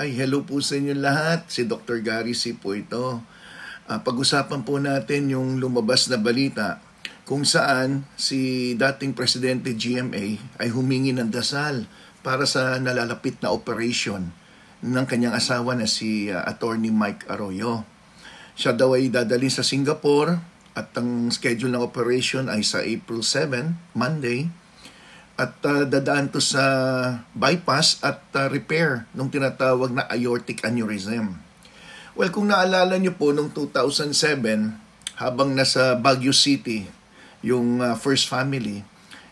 Ay, hello po sa inyo lahat. Si Dr. Gary C. po ito. Pag-usapan po natin yung lumabas na balita kung saan si dating Presidente GMA ay humingi ng dasal para sa nalalapit na operation ng kanyang asawa na si Attorney Mike Arroyo. Siya daw ay dadalhin sa Singapore at ang schedule ng operation ay sa April 7, Monday. At dadaan to sa bypass at repair nung tinatawag na aortic aneurysm. Well, kung naalala nyo po, noong 2007, habang nasa Baguio City, yung first family,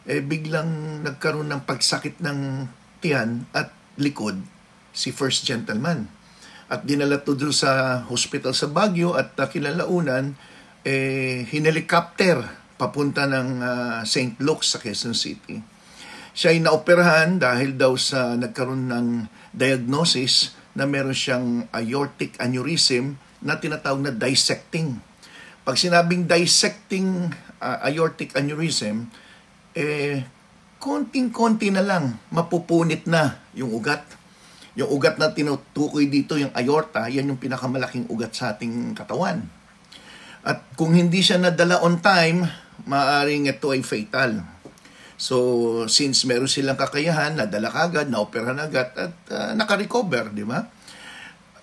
biglang nagkaroon ng pagsakit ng tiyan at likod si first gentleman. At dinala to doon sa hospital sa Baguio at kinalaunan, hinelicopter papunta ng St. Luke's sa Quezon City. Siya ay naoperahan dahil daw sa nagkaroon ng diagnosis na meron siyang aortic aneurysm na tinatawag na dissecting. Pag sinabing dissecting aortic aneurysm, konting-konti na lang mapupunit na yung ugat. Yung ugat na tinutukoy dito, yung aorta, yan yung pinakamalaking ugat sa ating katawan. At kung hindi siya nadala on time, maaaring ito ay fatal. So, since meron silang kakayahan, nadala kagad, naoperahan agad, at nakarecover, di ba?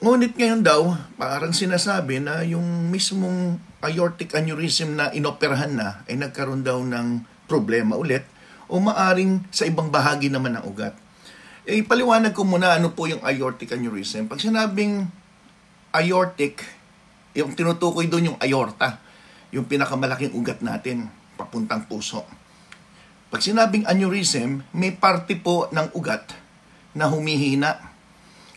Ngunit ngayon daw, parang sinasabi na yung mismong aortic aneurysm na inoperahan na, ay nagkaroon daw ng problema ulit, o maaring sa ibang bahagi naman ng ugat. Paliwanag ko muna ano po yung aortic aneurysm. Pag sinabing aortic, yung tinutukoy doon yung aorta, yung pinakamalaking ugat natin, papuntang puso. Pag sinabing aneurysm, may parte po ng ugat na humihina.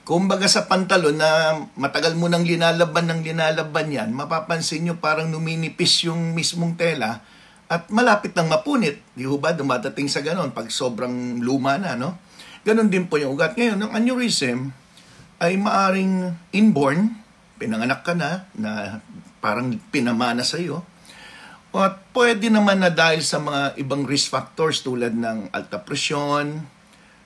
Kumbaga sa pantalon na matagal mo nang linalaban yan, mapapansin nyo parang numinipis yung mismong tela at malapit nang mapunit. Di ba? Dumadating sa ganon pag sobrang luma na, no? Ganon din po yung ugat. Ngayon, ang aneurysm ay maaring inborn, pinanganak ka na parang pinamana sa'yo. At pwede naman na dahil sa mga ibang risk factors tulad ng alta presyon,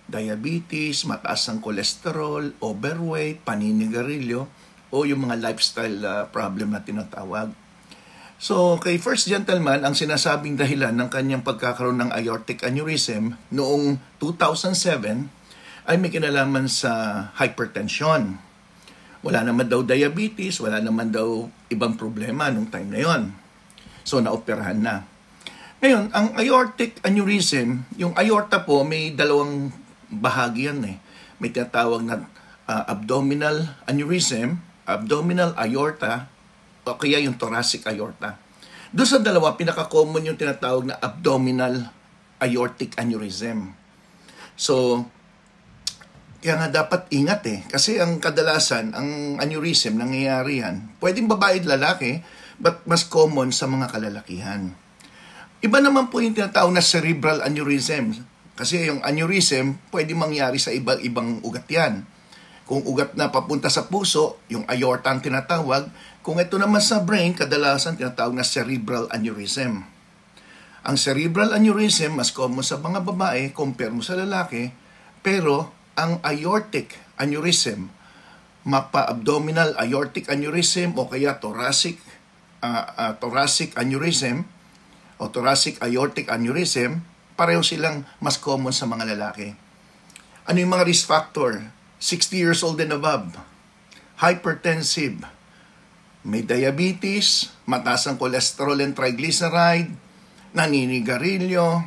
diabetes, mataas ang kolesterol, overweight, paninigarilyo, o yung mga lifestyle problem na tinatawag. So, kay first gentleman, ang sinasabing dahilan ng kanyang pagkakaroon ng aortic aneurysm noong 2007 ay may kinalaman sa hypertension. Wala naman daw diabetes, wala naman daw ibang problema nung time na yon. So, naoperahan na. Ngayon, ang aortic aneurysm, yung aorta po, may dalawang bahagi yan eh. May tinatawag na abdominal aneurysm, abdominal aorta, o kaya yung thoracic aorta. Doon sa dalawa, pinaka-common yung tinatawag na abdominal aortic aneurysm. So, kaya nga dapat ingat eh. Kasi ang kadalasan, ang aneurysm, nangyayari yan. Pwedeng babae at lalaki, but mas common sa mga kalalakihan. Iba naman po yung tinatawag na cerebral aneurysm. Kasi yung aneurysm, pwede mangyari sa ibang ugat yan. Kung ugat na papunta sa puso, yung aorta ang tinatawag. Kung ito naman sa brain, kadalasan tinatawag na cerebral aneurysm. Ang cerebral aneurysm, mas common sa mga babae, compare mo sa lalaki. Pero ang aortic aneurysm, mapa-abdominal aortic aneurysm o kaya thoracic aneurysm o thoracic aortic aneurysm, pareho silang mas common sa mga lalaki. Ano yung mga risk factor? 60 years old and above, hypertensive, may diabetes, mataas ang cholesterol and triglyceride, naninigarilyo,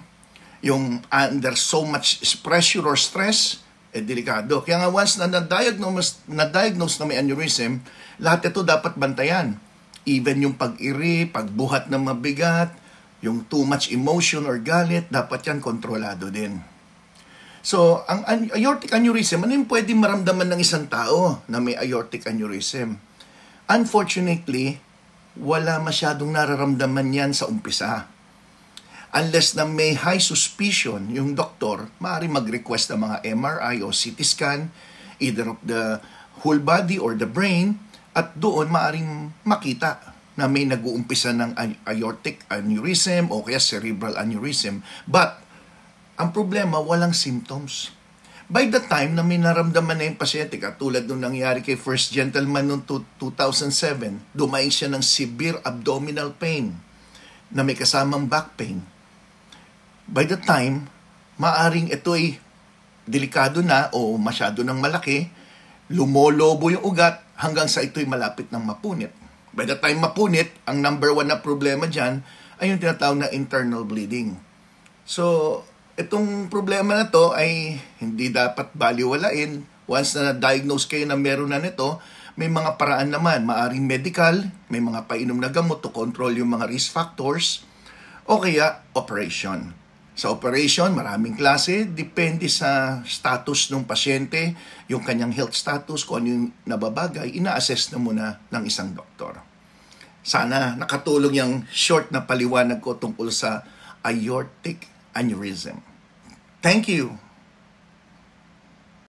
yung under so much pressure or stress, delikado. Kaya nga once na na-diagnose na may aneurysm, lahat ito dapat bantayan. Even yung pag-iri, pagbuhat ng mabigat, yung too much emotion or galit, dapat yan kontrolado din. So, ang aortic aneurysm, ano yung pwede maramdaman ng isang tao na may aortic aneurysm? Unfortunately, wala masyadong nararamdaman yan sa umpisa. Unless na may high suspicion, yung doktor, maaari mag-request ng mga MRI o CT scan, either of the whole body or the brain, at doon maaring makita na may nag-uumpisa ng aortic aneurysm o kaya cerebral aneurysm. But, ang problema, walang symptoms. By the time na may naramdaman na yung pasyente, katulad nung nangyari kay First Gentleman noong 2007, dumaing siya ng severe abdominal pain na may kasamang back pain. By the time, maaring ito ay delikado na o masyado ng malaki, lumolobo yung ugat hanggang sa ito'y malapit ng mapunit. By the time mapunit, ang number 1 na problema dyan ay yung tinatawag na internal bleeding. So, itong problema na to ay hindi dapat baliwalain. Once na na-diagnose kayo na meron na nito, may mga paraan naman. Maaring medical, may mga painom na gamot to control yung mga risk factors, o kaya operation. Sa operation, maraming klase. Depende sa status ng pasyente, yung kanyang health status, kung ano yung nababagay, ina-assess na muna ng isang doktor. Sana nakatulong yung short na paliwanag ko tungkol sa aortic aneurysm. Thank you.